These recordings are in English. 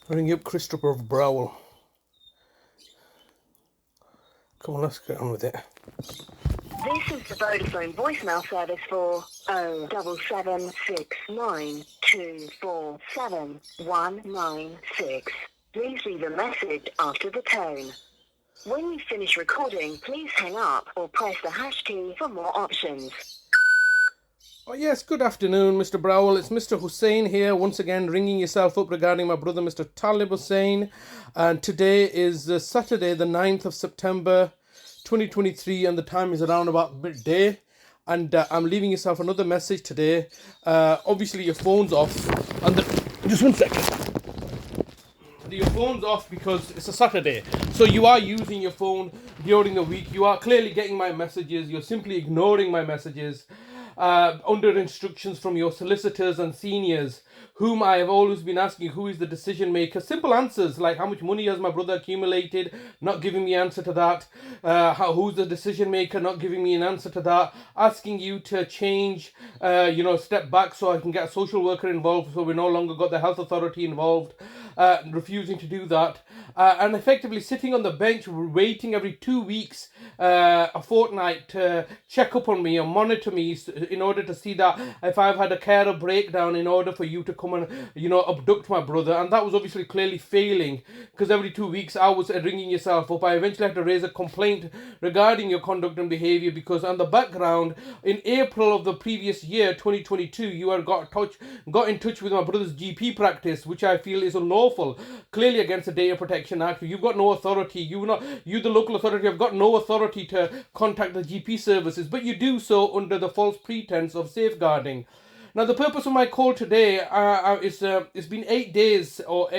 Ring up Christopher of Browell. Come on, let's get on with it. This is the Vodafone voicemail service for 0779247196. Please leave a message after the tone. When you finish recording, please hang up or press the hash key for more options. Oh yes, good afternoon, Mr. Browell. It's Mr. Hussain here, once again ringing yourself up regarding my brother, Mr. Talib Hussain. And today is Saturday, the 9th of September, 2023, and the time is around about midday. And I'm leaving yourself another message today. Obviously, your phone's off. And just one second. Your phone's off because it's a Saturday. So you are using your phone during the week. You are clearly getting my messages. You're simply ignoring my messages. Under instructions from your solicitors and seniors, whom I have always been asking who is the decision maker. Simple answers like how much money has my brother accumulated, not giving me an answer to that. Who's the decision maker, not giving me an answer to that. Asking you to change, step back so I can get a social worker involved, so we no longer got the health authority involved. Refusing to do that. And effectively sitting on the bench waiting every 2 weeks, a fortnight, to check up on me and monitor me in order to see that if I've had a carer breakdown, in order for you to come and abduct my brother. And that was obviously clearly failing, because every 2 weeks I was ringing yourself up. I eventually had to raise a complaint regarding your conduct and behavior, because on the background, in April of the previous year, 2022, you had got in touch with my brother's GP practice, which I feel is unlawful, clearly against the Data Protection Act. You've got no authority. You, the local authority, have got no authority to contact the GP services, but you do so under the false pretense of safeguarding. Now, the purpose of my call today is it's been 8 days, or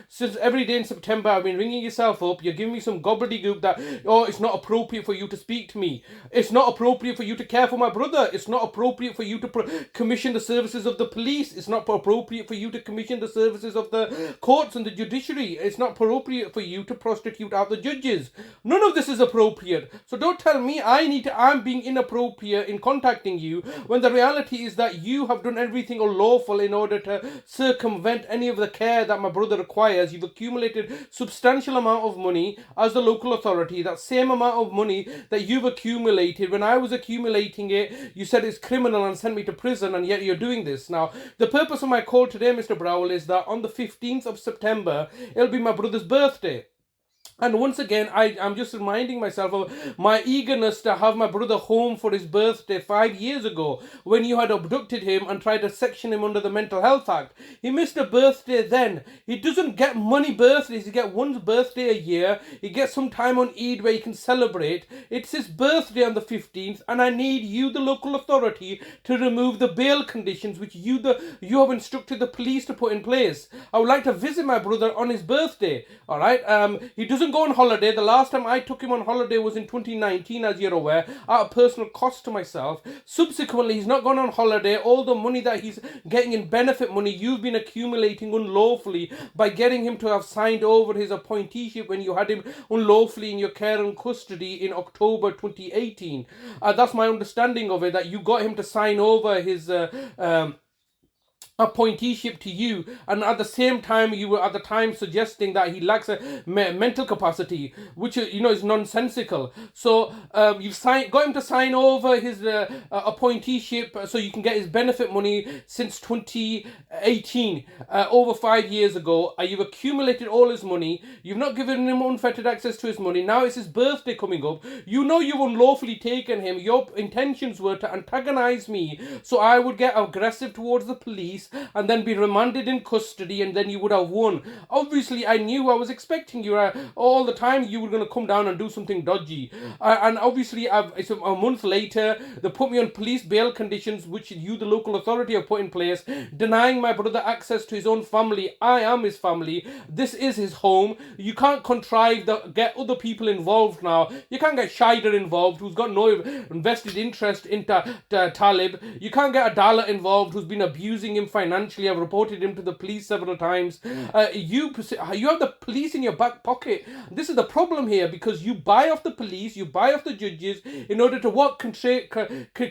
since every day in September I've been ringing yourself up. You're giving me some gobbledygook that, it's not appropriate for you to speak to me. It's not appropriate for you to care for my brother. It's not appropriate for you to commission the services of the police. It's not appropriate for you to commission the services of the courts and the judiciary. It's not appropriate for you to prostitute out the judges. None of this is appropriate. So don't tell me I'm being inappropriate in contacting you, when the reality is that you have done everything unlawful in order to circumvent any of the care that my brother requires. You've accumulated substantial amount of money as the local authority. That same amount of money that you've accumulated, when I was accumulating it, you said it's criminal and sent me to prison, and yet you're doing this. Now, the purpose of my call today, Mr. Browell, is that on the 15th of September, it'll be my brother's birthday. And once again, I'm just reminding myself of my eagernness to have my brother home for his birthday 5 years ago, when you had abducted him and tried to section him under the Mental Health Act. He missed a birthday then. He doesn't get money birthdays. He gets one birthday a year. He gets some time on Eid where he can celebrate. It's his birthday on the 15th, and I need you, the local authority, to remove the bail conditions which you have instructed the police to put in place. I would like to visit my brother on his birthday. All right. He doesn't go on holiday. The last time I took him on holiday was in 2019, as you're aware, at a personal cost to myself. Subsequently, he's not gone on holiday. All the money that he's getting in benefit money, you've been accumulating unlawfully by getting him to have signed over his appointeeship when you had him unlawfully in your care and custody in October 2018. That's my understanding of it, that you got him to sign over his appointeeship to you, and at the same time you were at the time suggesting that he lacks a mental capacity, which is nonsensical. So you've got him to sign over his appointeeship so you can get his benefit money since 2018, over 5 years ago. You've accumulated all his money. You've not given him unfettered access to his money. Now it's his birthday coming up. You've unlawfully taken him. Your intentions were to antagonize me so I would get aggressive towards the police and then be remanded in custody, and then you would have won. Obviously, I was expecting you all the time you were going to come down and do something dodgy. And obviously, it's a month later, they put me on police bail conditions, which you, the local authority, have put in place, denying my brother access to his own family. I am his family. This is his home. You can't contrive to get other people involved now. You can't get Shider involved, who's got no invested interest in Talib. You can't get Adala involved, who's been abusing him financially. I've reported him to the police several times. You have the police in your back pocket. This is the problem here, because you buy off the police, you buy off the judges in order to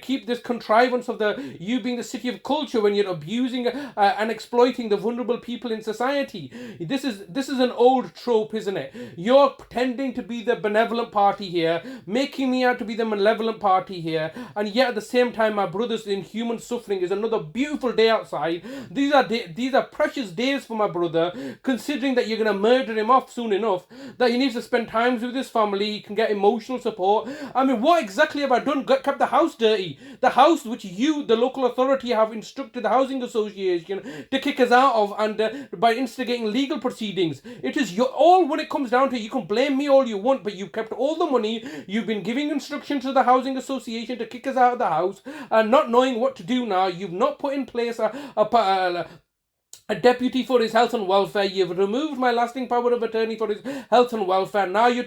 keep this contrivance of you being the city of culture when you're abusing and exploiting the vulnerable people in society. This is an old trope, isn't it? You're pretending to be the benevolent party here, making me out to be the malevolent party here, and yet at the same time my brother's in human suffering. Is another beautiful day outside. These are precious days for my brother, considering that you're going to murder him off soon enough, that he needs to spend time with his family, he can get emotional support. I mean, what exactly have I done? Kept the house dirty? The house which you, the local authority, have instructed the housing association to kick us out of, and by instigating legal proceedings. It is all, when it comes down to it, you can blame me all you want, but you've kept all the money, you've been giving instructions to the housing association to kick us out of the house, and not knowing what to do now. You've not put in place a deputy for his health and welfare. You've removed my lasting power of attorney for his health and welfare. Now you're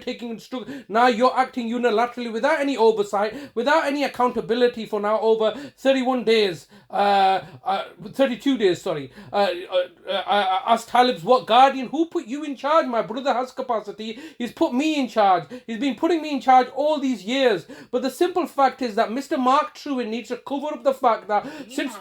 now you're acting unilaterally without any oversight, without any accountability for now over 32 days, sorry. Ask Talib's what guardian, who put you in charge? My brother has capacity. He's put me in charge. He's been putting me in charge all these years. But the simple fact is that Mr. Mark Truin needs to cover up the fact that since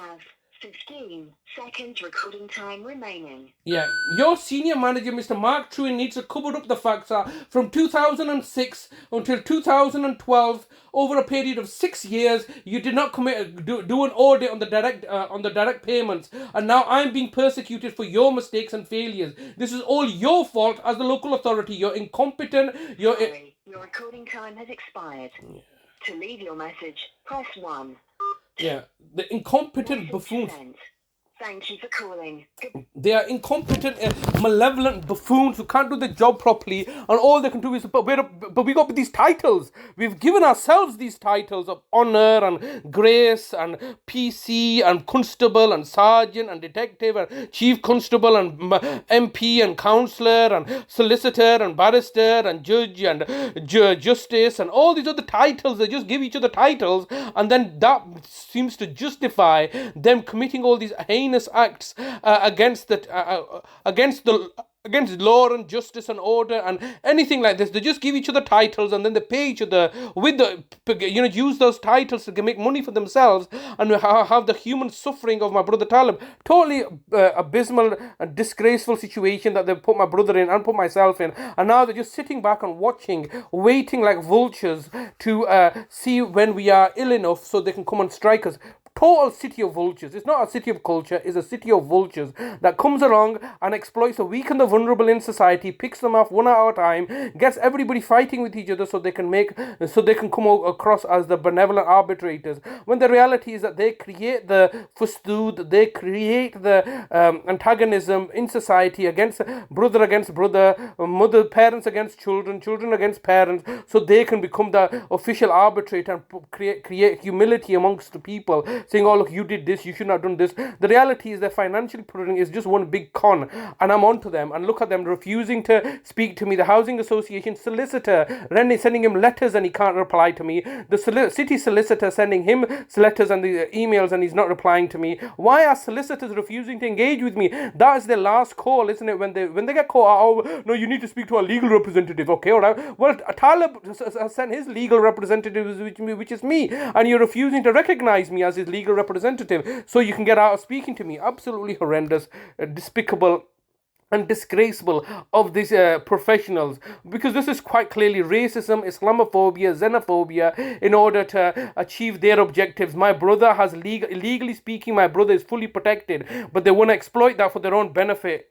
15 seconds recording time remaining. Yeah, your senior manager, Mr. Mark Truin, needs to cover up the facts that from 2006 until 2012, over a period of 6 years, you did not do an audit on the direct payments, and now I'm being persecuted for your mistakes and failures. This is all your fault as the local authority. You're incompetent. Sorry, your recording time has expired. To leave your message, press 1. Yeah, the incompetent buffoons. Thank you for calling. They are incompetent, malevolent buffoons who can't do the job properly, and all they can do is, but we got these titles. We've given ourselves these titles of honour and grace and PC and constable and sergeant and detective and chief constable and MP and councillor and solicitor and barrister and judge and justice and all these other titles. They just give each other titles, and then that seems to justify them committing all these heinous acts against law and justice and order and anything like this. They just give each other titles, and then they pay each other with use those titles to make money for themselves, and have the human suffering of my brother Talib. Totally abysmal and disgraceful situation that they put my brother in and put myself in, and now they're just sitting back and watching, waiting like vultures to see when we are ill enough so they can come and strike us. Total city of vultures. It's not a city of culture, it's a city of vultures that comes along and exploits the weak and the vulnerable in society, picks them off one at a time, gets everybody fighting with each other so they can come across as the benevolent arbitrators, when the reality is that they create the fustood, they create the antagonism in society against brother, mother, parents against children, children against parents, so they can become the official arbitrator and create humility amongst the people, saying, oh look, you did this, you should not have done this. The reality is that financial prudence is just one big con, and I'm on to them, and look at them refusing to speak to me. The housing association solicitor sending him letters and he can't reply to me. The city solicitor sending him letters and the emails and he's not replying to me. Why are solicitors refusing to engage with me? That is their last call, isn't it? When they get caught, oh no, you need to speak to a legal representative. Okay, all right. Well, Talib has sent his legal representative, which is me, and you're refusing to recognize me as his legal representative so you can get out of speaking to me. Absolutely horrendous, despicable and disgraceful of these professionals, because this is quite clearly racism, Islamophobia, xenophobia, in order to achieve their objectives. My brother has legally speaking, my brother is fully protected, but they want to exploit that for their own benefit.